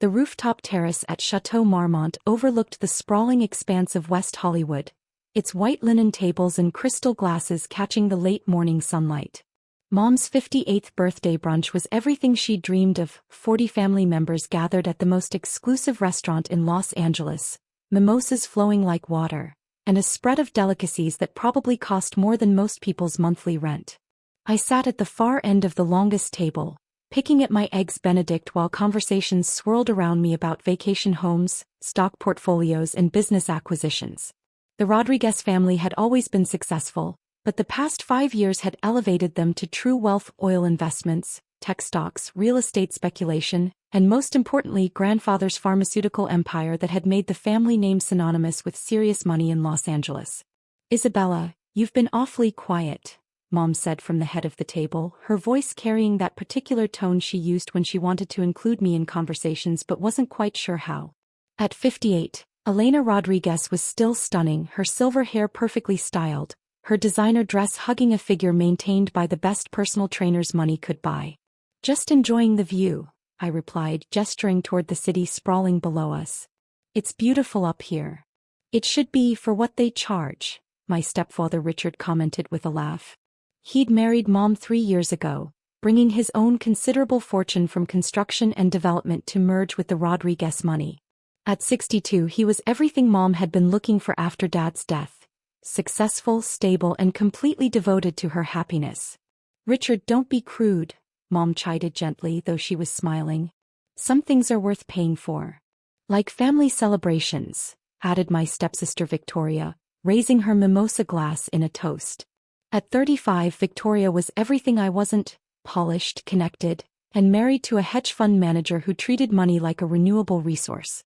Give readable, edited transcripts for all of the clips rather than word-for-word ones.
The rooftop terrace at Chateau Marmont overlooked the sprawling expanse of West Hollywood, its white linen tables and crystal glasses catching the late morning sunlight. Mom's 58th birthday brunch was everything she'd dreamed of. 40 family members gathered at the most exclusive restaurant in Los Angeles, mimosas flowing like water, and a spread of delicacies that probably cost more than most people's monthly rent. I sat at the far end of the longest table, picking at my eggs Benedict while conversations swirled around me about vacation homes, stock portfolios and business acquisitions. The Rodriguez family had always been successful, but the past 5 years had elevated them to true wealth: oil investments, tech stocks, real estate speculation, and most importantly grandfather's pharmaceutical empire that had made the family name synonymous with serious money in Los Angeles. "Isabella, you've been awfully quiet," Mom said from the head of the table, her voice carrying that particular tone she used when she wanted to include me in conversations but wasn't quite sure how. At 58, Elena Rodriguez was still stunning, her silver hair perfectly styled, her designer dress hugging a figure maintained by the best personal trainers money could buy. "Just enjoying the view," I replied, gesturing toward the city sprawling below us. "It's beautiful up here." "It should be for what they charge," my stepfather Richard commented with a laugh. He'd married Mom 3 years ago, bringing his own considerable fortune from construction and development to merge with the Rodriguez money. At 62 he was everything Mom had been looking for after Dad's death: successful, stable and completely devoted to her happiness. "Richard, don't be crude," Mom chided gently, though she was smiling. "Some things are worth paying for. Like family celebrations," added my stepsister Victoria, raising her mimosa glass in a toast. At 35 Victoria was everything I wasn't: polished, connected, and married to a hedge fund manager who treated money like a renewable resource.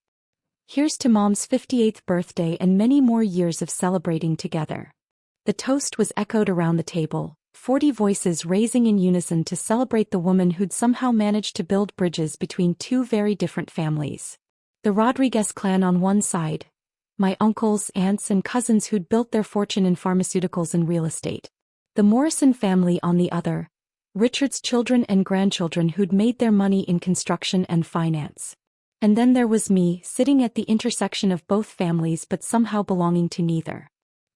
Here's to Mom's 58th birthday and many more years of celebrating together. The toast was echoed around the table, 40 voices raising in unison to celebrate the woman who'd somehow managed to build bridges between 2 very different families. The Rodriguez clan on one side, my uncles, aunts and cousins who'd built their fortune in pharmaceuticals and real estate. The Morrison family on the other, Richard's children and grandchildren who'd made their money in construction and finance. And then there was me, sitting at the intersection of both families but somehow belonging to neither.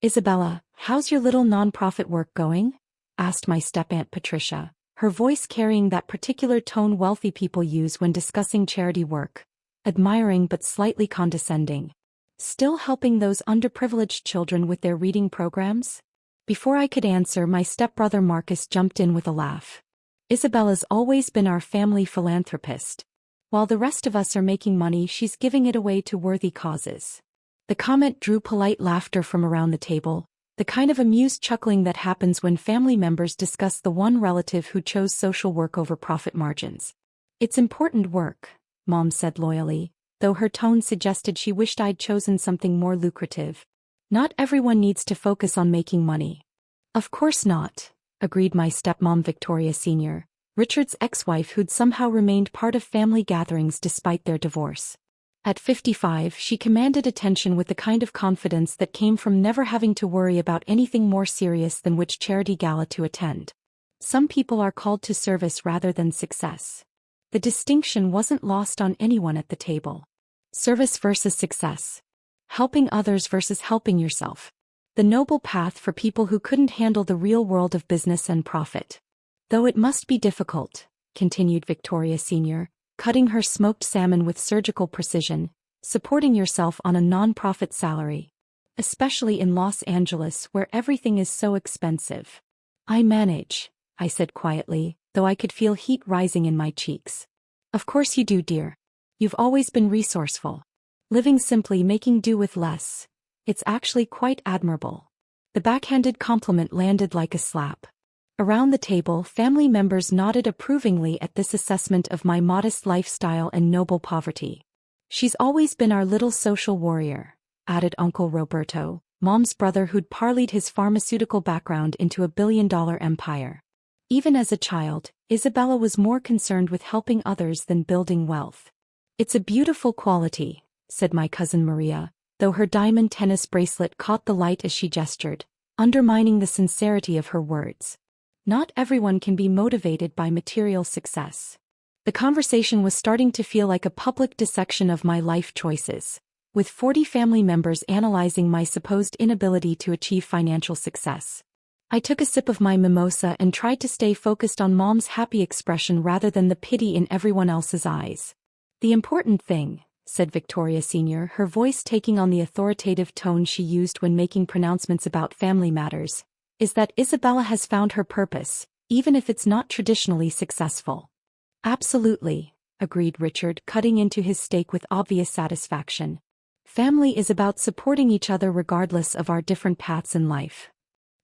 "Isabella, how's your little nonprofit work going?" asked my step-aunt Patricia, her voice carrying that particular tone wealthy people use when discussing charity work, admiring but slightly condescending. "Still helping those underprivileged children with their reading programs?" Before I could answer, my stepbrother Marcus jumped in with a laugh. "Isabella's always been our family philanthropist. While the rest of us are making money, she's giving it away to worthy causes." The comment drew polite laughter from around the table, the kind of amused chuckling that happens when family members discuss the one relative who chose social work over profit margins. "It's important work," Mom said loyally, though her tone suggested she wished I'd chosen something more lucrative. "Not everyone needs to focus on making money." "Of course not," agreed my stepmom Victoria Sr., Richard's ex-wife who'd somehow remained part of family gatherings despite their divorce. At 55 she commanded attention with the kind of confidence that came from never having to worry about anything more serious than which charity gala to attend. Some people are called to service rather than success. The distinction wasn't lost on anyone at the table. Service versus success. Helping others versus helping yourself. The noble path for people who couldn't handle the real world of business and profit. "Though it must be difficult," continued Victoria Sr., cutting her smoked salmon with surgical precision, "supporting yourself on a non-profit salary. Especially in Los Angeles where everything is so expensive." "I manage," I said quietly, though I could feel heat rising in my cheeks. "Of course you do, dear. You've always been resourceful. Living simply, making do with less. It's actually quite admirable." The backhanded compliment landed like a slap. Around the table, family members nodded approvingly at this assessment of my modest lifestyle and noble poverty. "She's always been our little social warrior," added Uncle Roberto, Mom's brother who'd parlayed his pharmaceutical background into a billion-dollar empire. Even as a child, Isabella was more concerned with helping others than building wealth. "It's a beautiful quality," said my cousin Maria, though her diamond tennis bracelet caught the light as she gestured, undermining the sincerity of her words. "Not everyone can be motivated by material success." The conversation was starting to feel like a public dissection of my life choices, with 40 family members analyzing my supposed inability to achieve financial success. I took a sip of my mimosa and tried to stay focused on Mom's happy expression rather than the pity in everyone else's eyes. "The important thing," said Victoria Sr., her voice taking on the authoritative tone she used when making pronouncements about family matters, "is that Isabella has found her purpose, even if it's not traditionally successful." "Absolutely," agreed Richard, cutting into his steak with obvious satisfaction. "Family is about supporting each other regardless of our different paths in life."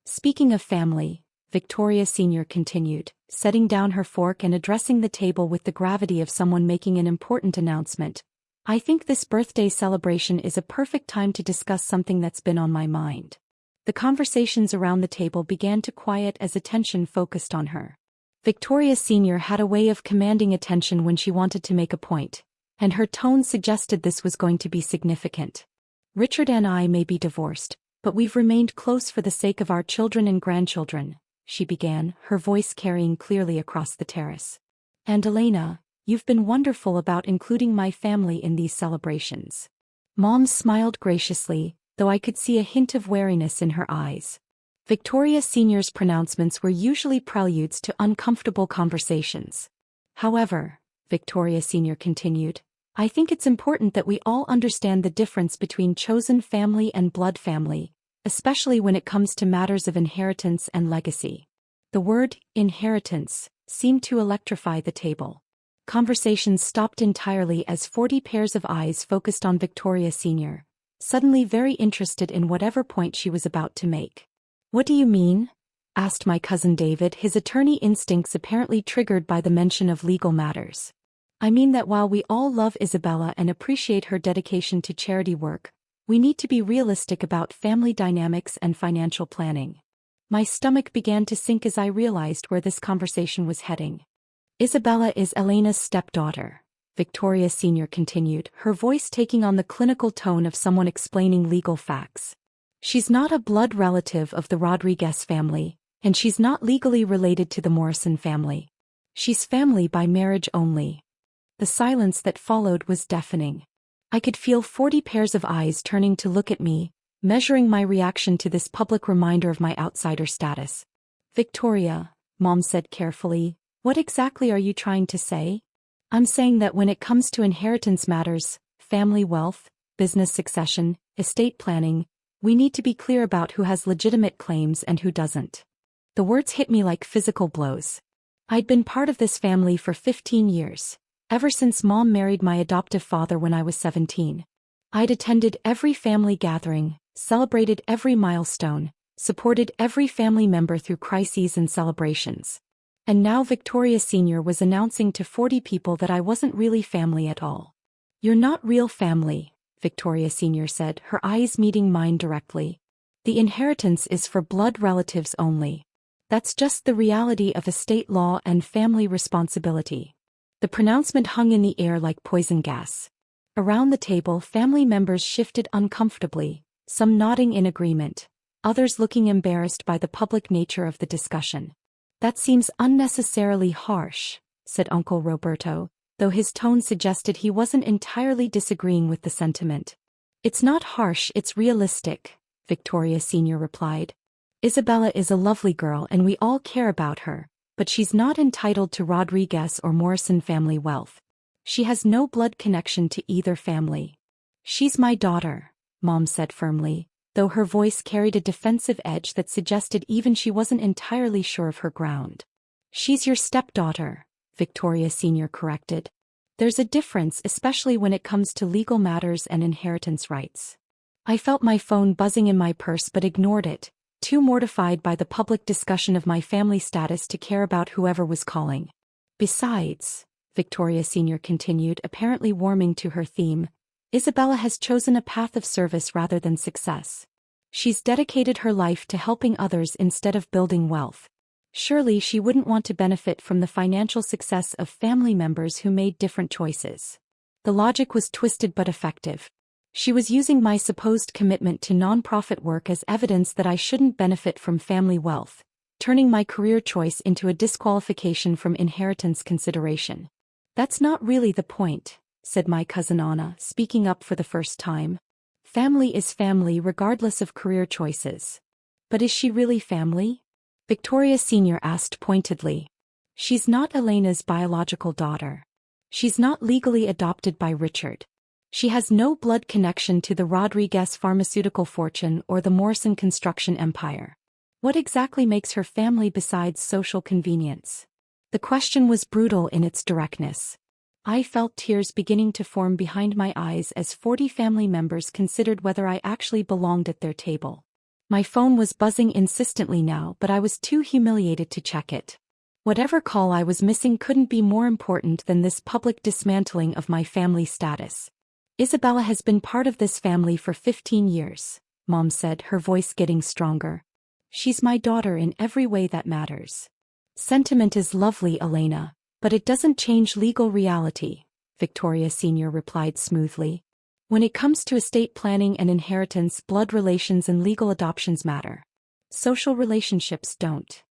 "Speaking of family," Victoria Sr. continued, setting down her fork and addressing the table with the gravity of someone making an important announcement, "I think this birthday celebration is a perfect time to discuss something that's been on my mind." The conversations around the table began to quiet as attention focused on her. Victoria Sr. had a way of commanding attention when she wanted to make a point, and her tone suggested this was going to be significant. "Richard and I may be divorced, but we've remained close for the sake of our children and grandchildren," she began, her voice carrying clearly across the terrace. "And Elena, you've been wonderful about including my family in these celebrations." Mom smiled graciously, though I could see a hint of wariness in her eyes. Victoria Sr.'s pronouncements were usually preludes to uncomfortable conversations. "However," Victoria Sr. continued, "I think it's important that we all understand the difference between chosen family and blood family, especially when it comes to matters of inheritance and legacy." The word, inheritance, seemed to electrify the table. Conversations stopped entirely as 40 pairs of eyes focused on Victoria Sr., suddenly very interested in whatever point she was about to make. "What do you mean?" asked my cousin David, his attorney instincts apparently triggered by the mention of legal matters. "I mean that while we all love Isabella and appreciate her dedication to charity work, we need to be realistic about family dynamics and financial planning." My stomach began to sink as I realized where this conversation was heading. "Isabella is Elena's stepdaughter," Victoria Sr. continued, her voice taking on the clinical tone of someone explaining legal facts. "She's not a blood relative of the Rodriguez family, and she's not legally related to the Morrison family. She's family by marriage only." The silence that followed was deafening. I could feel 40 pairs of eyes turning to look at me, measuring my reaction to this public reminder of my outsider status. "Victoria," Mom said carefully, "what exactly are you trying to say?" "I'm saying that when it comes to inheritance matters, family wealth, business succession, estate planning, we need to be clear about who has legitimate claims and who doesn't." The words hit me like physical blows. I'd been part of this family for 15 years. Ever since Mom married my adoptive father when I was 17. I'd attended every family gathering, celebrated every milestone, supported every family member through crises and celebrations. And now Victoria Sr. was announcing to 40 people that I wasn't really family at all. "You're not real family," Victoria Sr. said, her eyes meeting mine directly. "The inheritance is for blood relatives only. That's just the reality of estate law and family responsibility." The pronouncement hung in the air like poison gas. Around the table, family members shifted uncomfortably, some nodding in agreement, others looking embarrassed by the public nature of the discussion. "That seems unnecessarily harsh," said Uncle Roberto, though his tone suggested he wasn't entirely disagreeing with the sentiment. "It's not harsh, it's realistic," Victoria Sr. replied. "Isabella is a lovely girl and we all care about her, but she's not entitled to Rodriguez or Morrison family wealth. She has no blood connection to either family." "She's my daughter," Mom said firmly, though her voice carried a defensive edge that suggested even she wasn't entirely sure of her ground. "She's your stepdaughter," Victoria Sr. corrected. "There's a difference, especially when it comes to legal matters and inheritance rights." I felt my phone buzzing in my purse but ignored it, too mortified by the public discussion of my family status to care about whoever was calling. "Besides," Victoria Sr. continued, apparently warming to her theme, "Isabella has chosen a path of service rather than success. She's dedicated her life to helping others instead of building wealth. Surely she wouldn't want to benefit from the financial success of family members who made different choices." The logic was twisted but effective. She was using my supposed commitment to nonprofit work as evidence that I shouldn't benefit from family wealth, turning my career choice into a disqualification from inheritance consideration. That's not really the point, said my cousin Anna, speaking up for the first time. Family is family regardless of career choices. But is she really family? Victoria Sr. asked pointedly. She's not Elena's biological daughter. She's not legally adopted by Richard. She has no blood connection to the Rodriguez pharmaceutical fortune or the Morrison construction empire. What exactly makes her family besides social convenience? The question was brutal in its directness. I felt tears beginning to form behind my eyes as 40 family members considered whether I actually belonged at their table. My phone was buzzing insistently now, but I was too humiliated to check it. Whatever call I was missing couldn't be more important than this public dismantling of my family status. Isabella has been part of this family for 15 years, Mom said, her voice getting stronger. She's my daughter in every way that matters. Sentiment is lovely, Elena, but it doesn't change legal reality, Victoria Sr. replied smoothly. When it comes to estate planning and inheritance, blood relations and legal adoptions matter. Social relationships don't.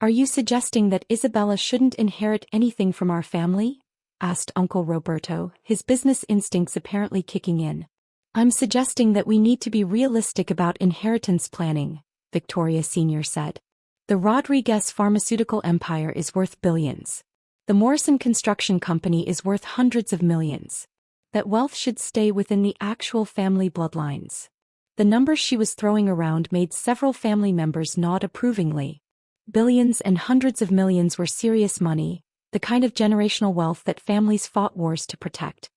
Are you suggesting that Isabella shouldn't inherit anything from our family? Asked Uncle Roberto, his business instincts apparently kicking in. I'm suggesting that we need to be realistic about inheritance planning, Victoria Sr. said. The Rodriguez pharmaceutical empire is worth billions. The Morrison Construction Company is worth hundreds of millions. That wealth should stay within the actual family bloodlines. The numbers she was throwing around made several family members nod approvingly. Billions and hundreds of millions were serious money, the kind of generational wealth that families fought wars to protect.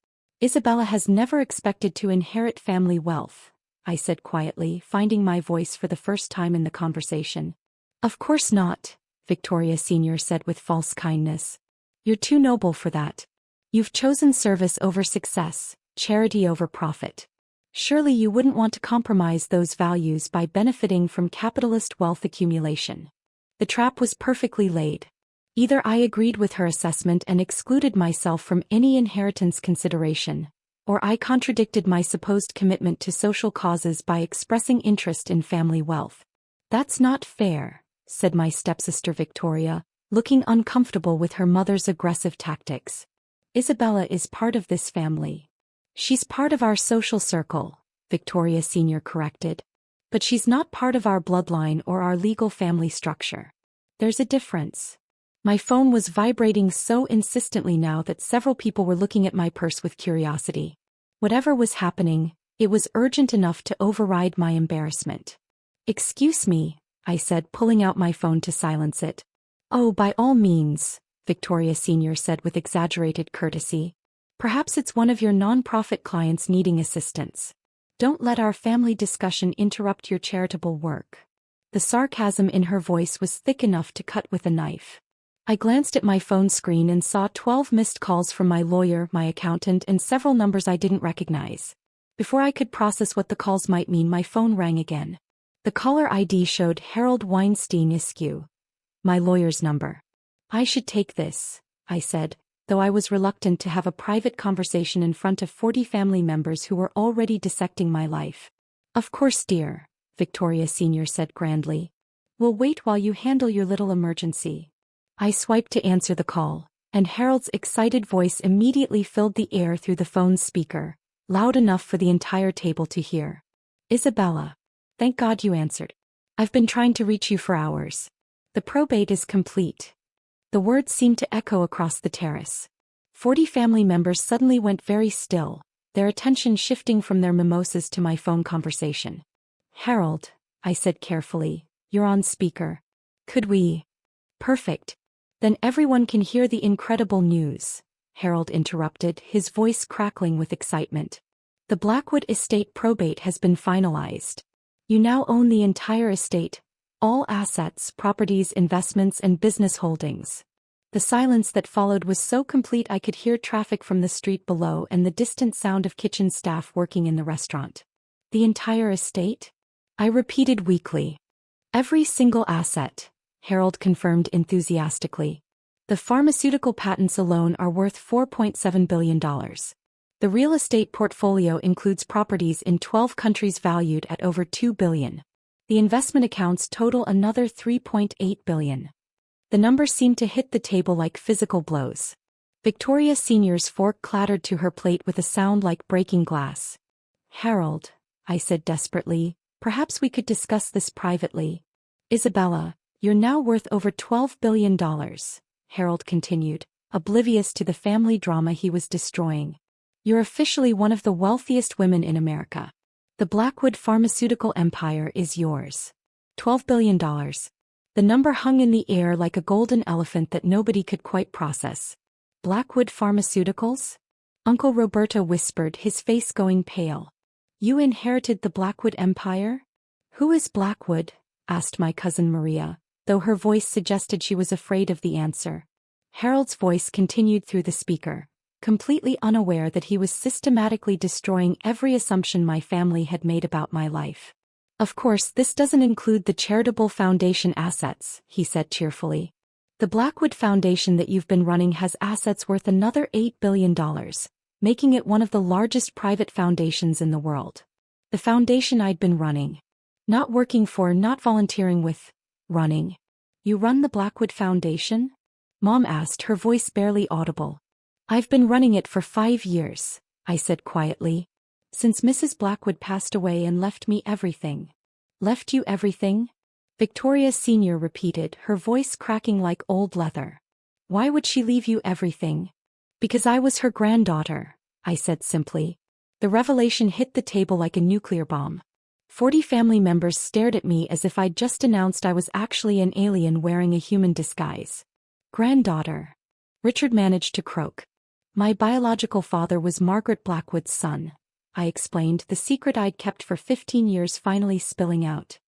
Isabella has never expected to inherit family wealth, I said quietly, finding my voice for the first time in the conversation. Of course not, Victoria Sr. said with false kindness. You're too noble for that. You've chosen service over success, charity over profit. Surely you wouldn't want to compromise those values by benefiting from capitalist wealth accumulation. The trap was perfectly laid. Either I agreed with her assessment and excluded myself from any inheritance consideration, or I contradicted my supposed commitment to social causes by expressing interest in family wealth. That's not fair, said my stepsister Victoria, looking uncomfortable with her mother's aggressive tactics. Isabella is part of this family. She's part of our social circle, Victoria Sr. corrected. But she's not part of our bloodline or our legal family structure. There's a difference. My phone was vibrating so insistently now that several people were looking at my purse with curiosity. Whatever was happening, it was urgent enough to override my embarrassment. Excuse me, I said, pulling out my phone to silence it. Oh, by all means, Victoria Sr. said with exaggerated courtesy. Perhaps it's one of your non-profit clients needing assistance. Don't let our family discussion interrupt your charitable work. The sarcasm in her voice was thick enough to cut with a knife. I glanced at my phone screen and saw 12 missed calls from my lawyer, my accountant, and several numbers I didn't recognize. Before I could process what the calls might mean, my phone rang again. The caller ID showed Harold Weinstein Askew, my lawyer's number. I should take this, I said, though I was reluctant to have a private conversation in front of 40 family members who were already dissecting my life. Of course, dear, Victoria Sr. said grandly. We'll wait while you handle your little emergency. I swiped to answer the call, and Harold's excited voice immediately filled the air through the phone's speaker, loud enough for the entire table to hear. Isabella. Thank God you answered. I've been trying to reach you for hours. The probate is complete. The words seemed to echo across the terrace. 40 family members suddenly went very still, their attention shifting from their mimosas to my phone conversation. Harold, I said carefully, you're on speaker. Could we? Perfect. Then everyone can hear the incredible news, Harold interrupted, his voice crackling with excitement. The Blackwood estate probate has been finalized. You now own the entire estate, all assets, properties, investments, and business holdings. The silence that followed was so complete I could hear traffic from the street below and the distant sound of kitchen staff working in the restaurant. The entire estate? I repeated weakly. Every single asset, Harold confirmed enthusiastically. The pharmaceutical patents alone are worth $4.7 billion. The real estate portfolio includes properties in 12 countries valued at over $2 billion. The investment accounts total another $3.8 billion. The numbers seemed to hit the table like physical blows. Victoria Senior's fork clattered to her plate with a sound like breaking glass. Harold, I said desperately, perhaps we could discuss this privately. Isabella, you're now worth over $12 billion, Harold continued, oblivious to the family drama he was destroying. You're officially one of the wealthiest women in America. The Blackwood pharmaceutical empire is yours. $12 billion. The number hung in the air like a golden elephant that nobody could quite process. Blackwood Pharmaceuticals? Uncle Roberto whispered, his face going pale. You inherited the Blackwood empire? Who is Blackwood? Asked my cousin Maria, though her voice suggested she was afraid of the answer. Harold's voice continued through the speaker, completely unaware that he was systematically destroying every assumption my family had made about my life. Of course, this doesn't include the charitable foundation assets, he said cheerfully. The Blackwood Foundation that you've been running has assets worth another $8 billion, making it one of the largest private foundations in the world. The foundation I'd been running. Not working for, not volunteering with, running. You run the Blackwood Foundation? Mom asked, her voice barely audible. I've been running it for 5 years, I said quietly. Since Mrs. Blackwood passed away and left me everything. Left you everything? Victoria Senior repeated, her voice cracking like old leather. Why would she leave you everything? Because I was her granddaughter, I said simply. The revelation hit the table like a nuclear bomb. 40 family members stared at me as if I'd just announced I was actually an alien wearing a human disguise. Granddaughter. Richard managed to croak. My biological father was Margaret Blackwood's son, I explained, the secret I'd kept for 15 years finally spilling out.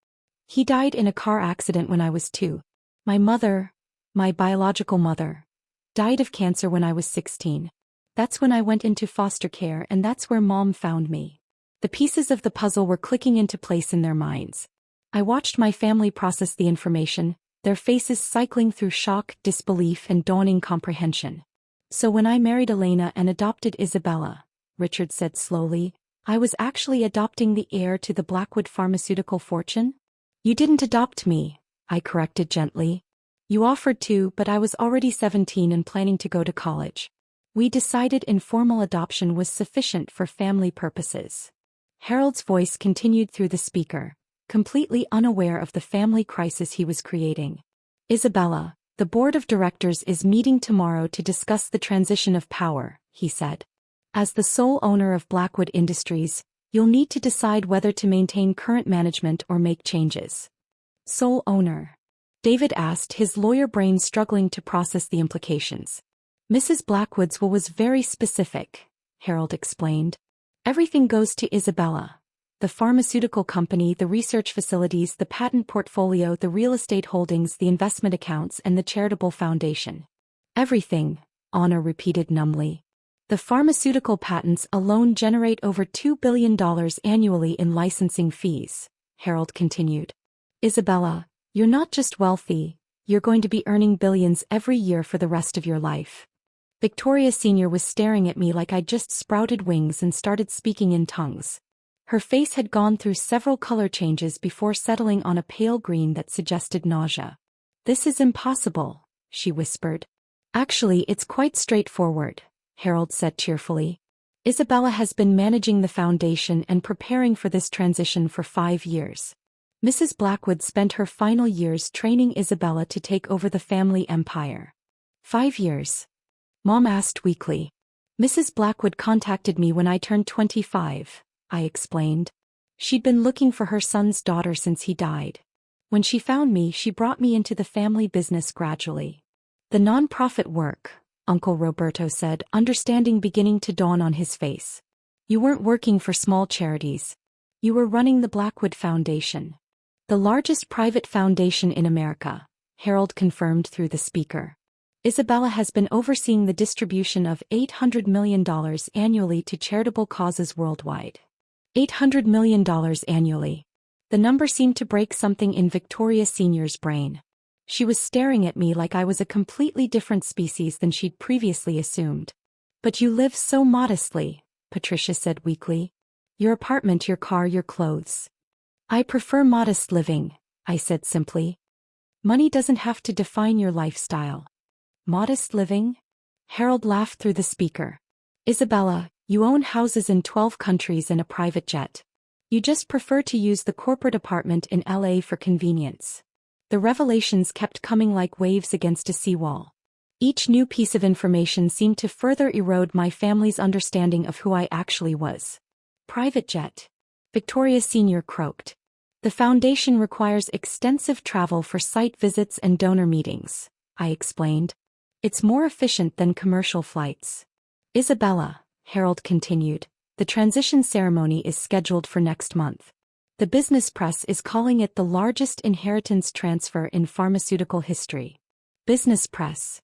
He died in a car accident when I was 2. My mother, my biological mother, died of cancer when I was 16. That's when I went into foster care, and that's where Mom found me. The pieces of the puzzle were clicking into place in their minds. I watched my family process the information, their faces cycling through shock, disbelief, and dawning comprehension. So when I married Elena and adopted Isabella, Richard said slowly, I was actually adopting the heir to the Blackwood pharmaceutical fortune? You didn't adopt me, I corrected gently. You offered to, but I was already 17 and planning to go to college. We decided informal adoption was sufficient for family purposes. Harold's voice continued through the speaker, completely unaware of the family crisis he was creating. Isabella, the board of directors is meeting tomorrow to discuss the transition of power, he said. As the sole owner of Blackwood Industries, you'll need to decide whether to maintain current management or make changes. Sole owner? David asked, his lawyer brain struggling to process the implications. Mrs. Blackwood's will was very specific, Harold explained. Everything goes to Isabella. The pharmaceutical company, the research facilities, the patent portfolio, the real estate holdings, the investment accounts, and the charitable foundation. Everything, Anna repeated numbly. The pharmaceutical patents alone generate over $2 billion annually in licensing fees, Harold continued. Isabella, you're not just wealthy, you're going to be earning billions every year for the rest of your life. Victoria Senior was staring at me like I'd just sprouted wings and started speaking in tongues. Her face had gone through several color changes before settling on a pale green that suggested nausea. This is impossible, she whispered. Actually, it's quite straightforward, Harold said cheerfully. Isabella has been managing the foundation and preparing for this transition for 5 years. Mrs. Blackwood spent her final years training Isabella to take over the family empire. 5 years? Mom asked weakly. Mrs. Blackwood contacted me when I turned 25, I explained. She'd been looking for her son's daughter since he died. When she found me, she brought me into the family business gradually. The non-profit work, Uncle Roberto said, understanding beginning to dawn on his face. You weren't working for small charities. You were running the Blackwood Foundation. The largest private foundation in America, Harold confirmed through the speaker. Isabella has been overseeing the distribution of $800 million annually to charitable causes worldwide. $800 million annually. The number seemed to break something in Victoria Senior's brain. She was staring at me like I was a completely different species than she'd previously assumed. But you live so modestly, Patricia said weakly. Your apartment, your car, your clothes. I prefer modest living, I said simply. Money doesn't have to define your lifestyle. Modest living? Harold laughed through the speaker. Isabella, you own houses in 12 countries and a private jet. You just prefer to use the corporate apartment in LA for convenience. The revelations kept coming like waves against a seawall. Each new piece of information seemed to further erode my family's understanding of who I actually was. Private jet. Victoria Sr. croaked. The foundation requires extensive travel for site visits and donor meetings, I explained. It's more efficient than commercial flights. Isabella, Harold continued, the transition ceremony is scheduled for next month. The business press is calling it the largest inheritance transfer in pharmaceutical history. Business press?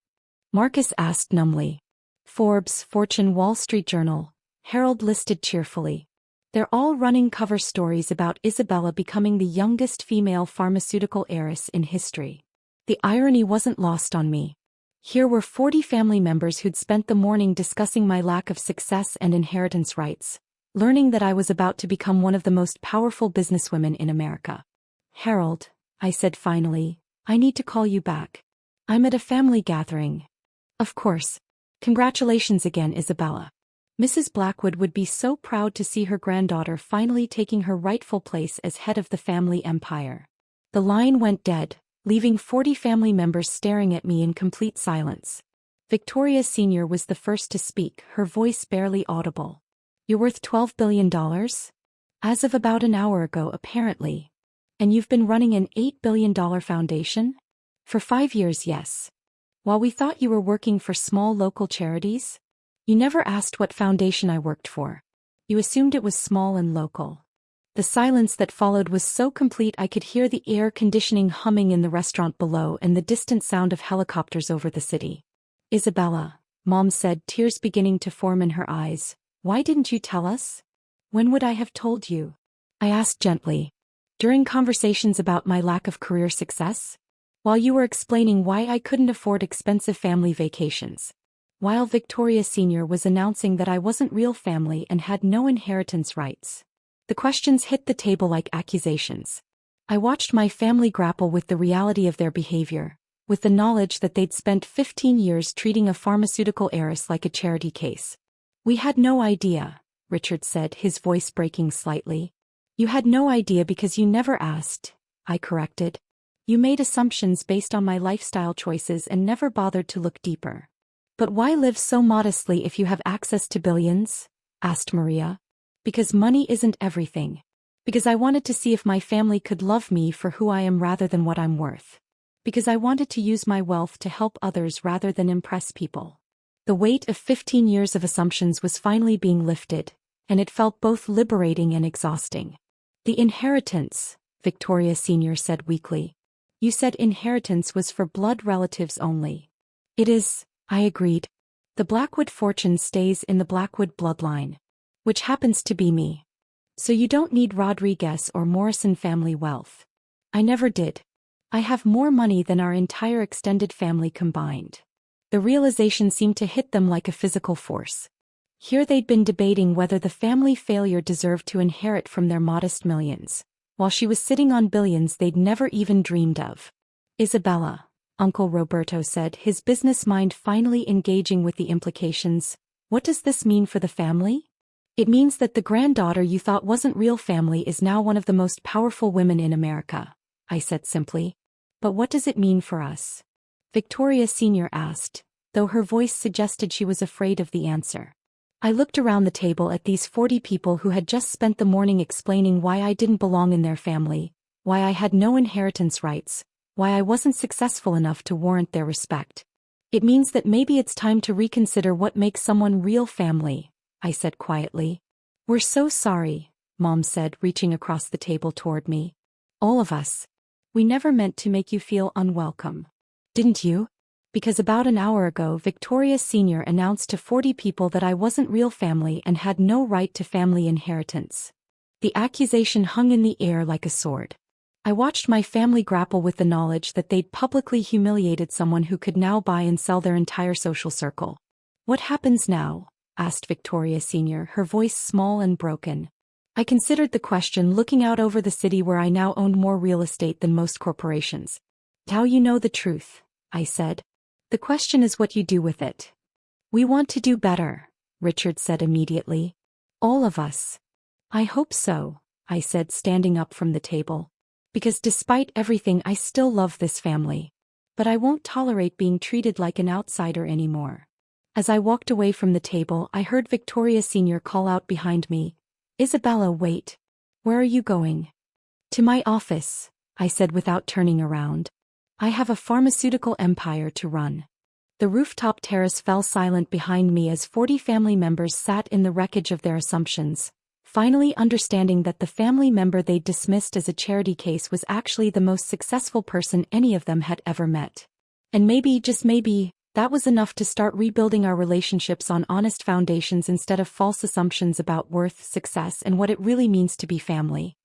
Marcus asked numbly. Forbes, Fortune, Wall Street Journal, Harold listed cheerfully. They're all running cover stories about Isabella becoming the youngest female pharmaceutical heiress in history. The irony wasn't lost on me. Here were 40 family members who'd spent the morning discussing my lack of success and inheritance rights, learning that I was about to become one of the most powerful businesswomen in America. Harold, I said finally, I need to call you back. I'm at a family gathering. Of course. Congratulations again, Isabella. Mrs. Blackwood would be so proud to see her granddaughter finally taking her rightful place as head of the family empire. The line went dead, leaving 40 family members staring at me in complete silence. Victoria Sr. was the first to speak, her voice barely audible. You're worth $12 billion? As of about an hour ago, apparently. And you've been running an $8 billion foundation? For 5 years, yes. While we thought you were working for small local charities? You never asked what foundation I worked for. You assumed it was small and local. The silence that followed was so complete I could hear the air conditioning humming in the restaurant below and the distant sound of helicopters over the city. Isabella, Mom said, tears beginning to form in her eyes, why didn't you tell us? When would I have told you? I asked gently. During conversations about my lack of career success? While you were explaining why I couldn't afford expensive family vacations. While Victoria Sr. was announcing that I wasn't real family and had no inheritance rights. The questions hit the table like accusations. I watched my family grapple with the reality of their behavior, with the knowledge that they'd spent 15 years treating a pharmaceutical heiress like a charity case. We had no idea, Richard said, his voice breaking slightly. You had no idea because you never asked, I corrected. You made assumptions based on my lifestyle choices and never bothered to look deeper. But why live so modestly if you have access to billions? Asked Maria. Because money isn't everything. Because I wanted to see if my family could love me for who I am rather than what I'm worth. Because I wanted to use my wealth to help others rather than impress people. The weight of 15 years of assumptions was finally being lifted, and it felt both liberating and exhausting. The inheritance, Victoria Sr. said weakly. You said inheritance was for blood relatives only. It is, I agreed. The Blackwood fortune stays in the Blackwood bloodline. Which happens to be me. So you don't need Rodriguez or Morrison family wealth. I never did. I have more money than our entire extended family combined. The realization seemed to hit them like a physical force. Here they'd been debating whether the family failure deserved to inherit from their modest millions, while she was sitting on billions they'd never even dreamed of. Isabella, Uncle Roberto said, his business mind finally engaging with the implications. What does this mean for the family? It means that the granddaughter you thought wasn't real family is now one of the most powerful women in America, I said simply. But what does it mean for us? Victoria Sr. asked, though her voice suggested she was afraid of the answer. I looked around the table at these 40 people who had just spent the morning explaining why I didn't belong in their family, why I had no inheritance rights, why I wasn't successful enough to warrant their respect. It means that maybe it's time to reconsider what makes someone real family, I said quietly. We're so sorry, Mom said, reaching across the table toward me. All of us. We never meant to make you feel unwelcome. Didn't you? Because about an hour ago Victoria Sr. announced to 40 people that I wasn't real family and had no right to family inheritance. The accusation hung in the air like a sword. I watched my family grapple with the knowledge that they'd publicly humiliated someone who could now buy and sell their entire social circle. What happens now? Asked Victoria Sr., her voice small and broken. I considered the question, looking out over the city where I now owned more real estate than most corporations. How you know the truth, I said. The question is what you do with it. We want to do better, Richard said immediately. All of us. I hope so, I said, standing up from the table. Because despite everything, I still love this family. But I won't tolerate being treated like an outsider anymore. As I walked away from the table, I heard Victoria Sr. call out behind me, Isabella, wait. Where are you going? To my office, I said without turning around. I have a pharmaceutical empire to run. The rooftop terrace fell silent behind me as 40 family members sat in the wreckage of their assumptions, finally understanding that the family member they'd dismissed as a charity case was actually the most successful person any of them had ever met. And maybe, just maybe, that was enough to start rebuilding our relationships on honest foundations instead of false assumptions about worth, success, and what it really means to be family.